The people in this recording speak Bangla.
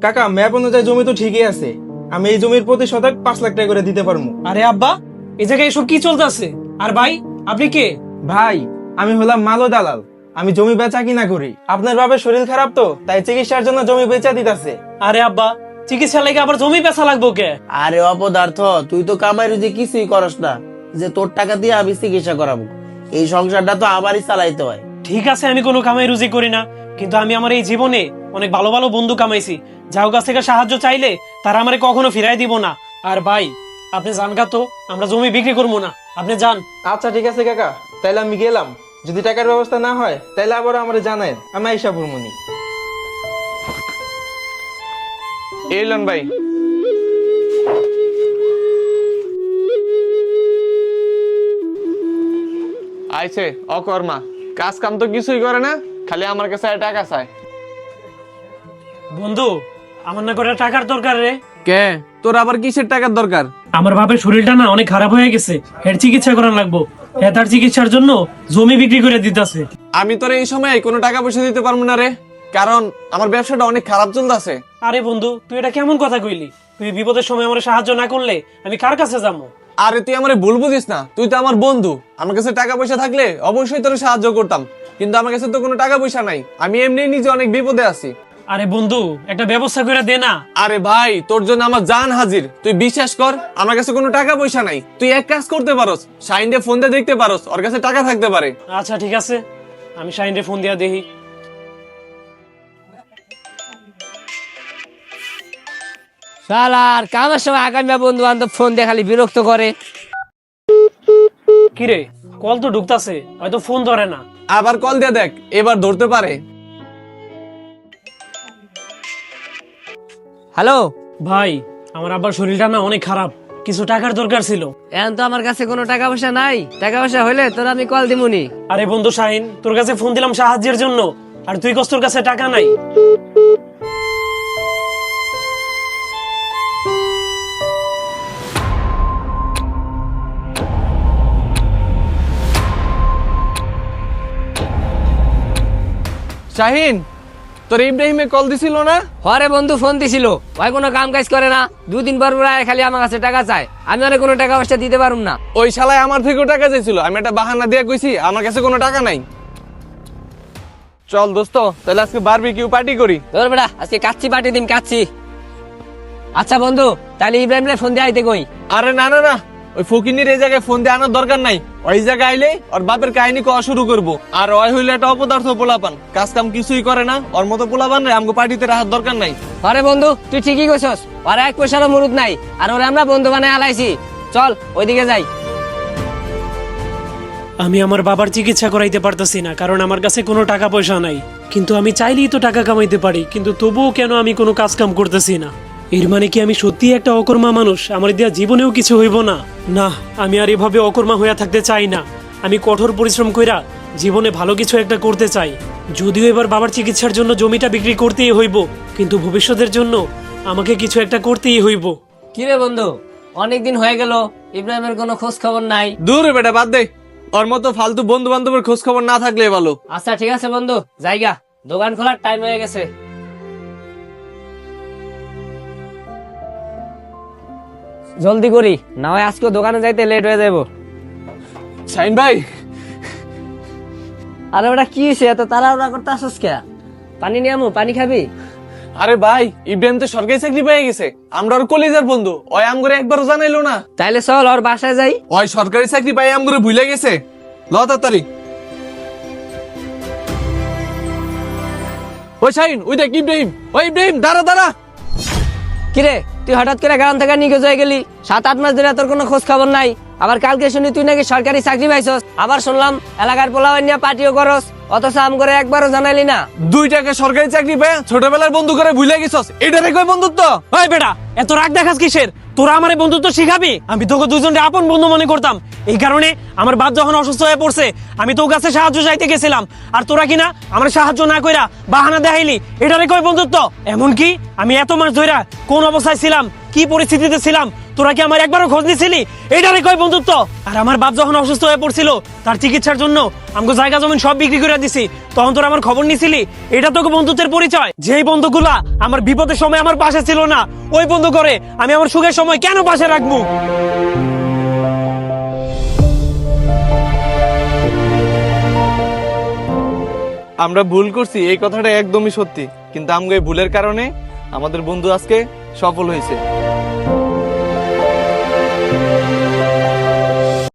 কাকা ম্যাপ অনুযায়ী জমি তো ঠিকই আছে, আমি এই জমির প্রতি শতক 5 লাখ টাকা করে দিতে পারবো। আরে আব্বা, এই জায়গায় এসব কি চলতেছে? আর ভাই, আপনি কে? ভাই আমি হলাম মালো দালাল, আমি জমি বেচা কিনা করি। আপনার বাবার শরীর খারাপ তো, তাই চিকিৎসার জন্য জমি বেচা দিতেছে। আরে আব্বা, চিকিৎসা লাগে আবার জমি বেচা লাগবো কে? আরে অপদার্থ, তুই তো কামাই রুজি কিছুই করস না যে তোর টাকা দিয়ে আমি চিকিৎসা করাবো। এই সংসারটা তো আমারই চালাইতে হয়। ঠিক আছে, আমি কোনো কামাই রুজি করি না, কিন্তু আমি আমার এই জীবনে অনেক ভালো ভালো বন্ধু কামাইছি, যাও কাছ থেকে সাহায্য চাইলে তারা আমারে কখনো ফিরাই দিব না। আর ভাই, আপনি জানগা তো, আমরা জমি বিক্রি করবো না, আপনি যান। আচ্ছা ঠিক আছে কাকা, তাইলে আমি গেলাম। যদি টাকার ব্যবস্থা না হয় তাইলে আবার আমার জানায়, আমি আইসা পড়মুনি। এলন ভাই, আইছে অকর্মা, কাজ কাম তো কিছুই করে না, খালি আমার কাছে টাকা চায়। বন্ধু, আমার না করে টাকার দরকার রে। কে তোর আবার কিসের টাকার দরকার? আমার বাপের শরীরটা না অনেক খারাপ হয়ে গেছে, এর চিকিৎসা করার লাগবো। তার চিকিৎসার জন্য জমি বিক্রি করে দিতেছে। আমি তোর এই সময় কোনো টাকা পয়সা দিতে পারবো না রে, কারণ আমার ব্যবসাটা অনেক খারাপ চলতেছে। আরে বন্ধু, তুই এটা কেমন কথা কইলি? তুই বিপদের সময় আমার সাহায্য না করলে আমি কার কাছে যাবো? আরে তুই আমারে ভুল বুঝিস না, তুই তো আমার বন্ধু। আমার কাছে টাকা পয়সা থাকলে অবশ্যই তোর সাহায্য করতাম, কিন্তু আমার কাছে তো কোনো টাকা পয়সা নাই, আমি এমনি নিজে অনেক বিপদে আছি। আরে বন্ধু, একটা ব্যবস্থা করে দে না। আরে ভাই, তোর জন্য আমার জান হাজির, তুই বিশ্বাস কর, আমার কাছে কোনো টাকা পয়সা নাই। তুই এক কাজ করতে পারস, শাইনকে ফোন দিয়ে দেখতে পারস, ওর কাছে টাকা থাকতে পারে। আচ্ছা ঠিক আছে, আমি শাহিনরে ফোন দিয়া দেখি। শালার কামের সময় আগামী বন্ধু বান্ধব ফোন দিয়ে খালি বিরক্ত করে। কিরে, কল তো ঢুকতাছে, হয়তো ফোন ধরে না। আবার কল দিয়ে দেখ, এবার ধরতে পারে। হ্যালো ভাই, আমার আব্বার শরীরটা না অনেক খারাপ, কিছু টাকার দরকার ছিল। এখন তো আমার কাছে কোনো টাকা পয়সা নাই, টাকা পয়সা হইলে তোর আমি কল দিমুনি। আরে বন্ধু শাহিন, তোর কাছে ফোন দিলাম সাহায্যের জন্য, আর তুই কস তোর কাছে টাকা নাই। শাহিন, তোর ইব্রাহিমে কল দিছিল না? হরে বন্ধু ফোন দিছিল, ভাই কোনো কাম কাজ করে না, 2 দিন পর পর আয় খালি আমার কাছে টাকা চায়, আমি ওরে কোনো টাকা পয়সা দিতে পারুম না। ওই শালায় আমার থেকেও টাকা চাইছিল, আমি একটা বাহানা দিয়ে কইছি আমার কাছে কোনো টাকা নাই। চল দোস্ত, তাহলে আজকে বারবিকিউ পার্টি করি। তোর বেটা আজকে কাচ্চি পার্টি দিন, কাচ্চি। আচ্ছা বন্ধু, তাহলে ইব্রাহিমরে ফোন দিয়ে আইতে কই। আরে না না না, ওই ফকিনির এই জায়গায় ফোন দিয়ে আনার দরকার নাই। ওই জায়গায় আইলে ওর বাপের কাহিনী কওয়া শুরু করবো। আর ওই হইলে একটা অপদার্থ পোলাপান, কাজ কাম কিছুই করে না, ওর মতো পোলাপান রে আমাকে পার্টিতে রাখার দরকার নাই। হরে বন্ধু, তুই ঠিকই কইছস, ওর 1 পয়সারও মুরুদ নাই, আর ওরে আমরা বন্ধু বানায় আলাইছি। চল ওইদিকে যাই। আমি আমার বাবার চিকিৎসা করাইতে পারতেছি না, কারণ আমার কাছে কোনো টাকা পয়সা নাই। কিন্তু আমি চাইলেই তো টাকা কামাইতে পারি, কিন্তু তবুও কেন আমি কোনো কাজ কাম করতেছি না? এর মানে কি আমি সত্যি একটা অকর্মা মানুষ? আমার দিয়া জীবনেও কিছু হইব না? না, আমি আর এভাবে অকর্মা হইয়া থাকতে চাই না। আমি কঠোর পরিশ্রম কইরা জীবনে ভালো কিছু একটা করতে চাই। যদিও এবার বাবার চিকিৎসার জন্য জমিটা বিক্রি করতেই হইব, কিন্তু ভবিষ্যতের জন্য আমাকে কিছু একটা করতেই হইব। কিরে বন্ধু, অনেকদিন হয়ে গেল, ইব্রাহিমের কোনো খোঁজ খবর নাই। দূর বেটা, বাদ দে, ওর মতো ফালতু বন্ধু বান্ধবের খোঁজ খবর না থাকলে ভালো। আচ্ছা ঠিক আছে বন্ধু, জায়গা দোকান খোলার টাইম হয়ে গেছে। জলদি করি, না হয় আজকে দোকানে যাইতে লেট হয়ে যাবো। শাহিন ভাই, আরে ওটা কি হয়েছে, এত তাড়াহুড়া করতে আসছ কে? পানি নিয়ে আমু, পানি খাবি? আরে ভাই, ইব্রাহিম তো সরকারি চাকরি পেয়ে গেছে, আমরা ওর কলেজের বন্ধু, ওই আমগরে একবারও জানাইলো না। তাইলে চল ওর বাসায় যাই। ওই সরকারি চাকরি পাই আমগরে ভুলে গেছে। ল তাড়াতাড়ি। ওই শাহিন, ওই দেখ ইব্রাহিম। ওই ইব্রাহিম, দাঁড়া দাঁড়া। কিরে, তুই হঠাৎ করে গ্রাম থেকে নিখোঁজ হয়ে গেলি, 7-8 মাস ধরে তোর কোনো খোঁজ খবর নাই। আবার কালকে শুনি তুই নাকি সরকারি চাকরি পাইছস, আবার শুনলাম এলাকার পোলাওয়ান নিয়ে পার্টিও করস, অথচ আম করে একবারও জানাইলি না। 2 টাকা সরকারি চাকরি পেয়ে ছোটবেলার বন্ধু করে ভুলে গেছস, এটারে কই বন্ধুত্ব? ওই বেটা, এত রাগ দেখাস কিসের? তোরা আমারে বন্ধুত্ব শিখাবি? আমি তোকে দুজনকে আপন বন্ধু মনে করতাম, এই কারণে আমার বাপ যখন অসুস্থ হয়ে পড়ছে আমি তোর কাছে সাহায্য চাইতে গেছিলাম, আর তোরা কিনা আমার সাহায্য না কইরা বাহানা দেখাইলি, এটারে কই বন্ধুত্ব? এমনকি আমি এত মাস ধইরা কোন অবস্থায় ছিলাম কি পরিস্থিতিতে ছিলাম তোরা কি আমার একবারও খোঁজ নিছিলি? এইটারে কয় বন্ধুত্ব? আর আমার বাপ যখন অসুস্থ হয়ে পড়ছিল তার চিকিৎসার জন্য আমাকে জায়গা জমিন সব বিক্রি করে দিছি, তখন তোরা আমার খবর নিছিলি? এটা তোকে বন্ধুত্বের পরিচয়? যেই বন্ধুগুলা আমার বিপদের সময় আমার পাশে ছিল না, ওই বন্ধু করে আমি আমার সুখের সময় কেন পাশে রাখবো? আমরা ভুল করছি এই কথাটা একদমই সত্যি, কিন্তু আমগো এই ভুলের কারণে আমাদের বন্ধু আজকে সফল হয়েছে।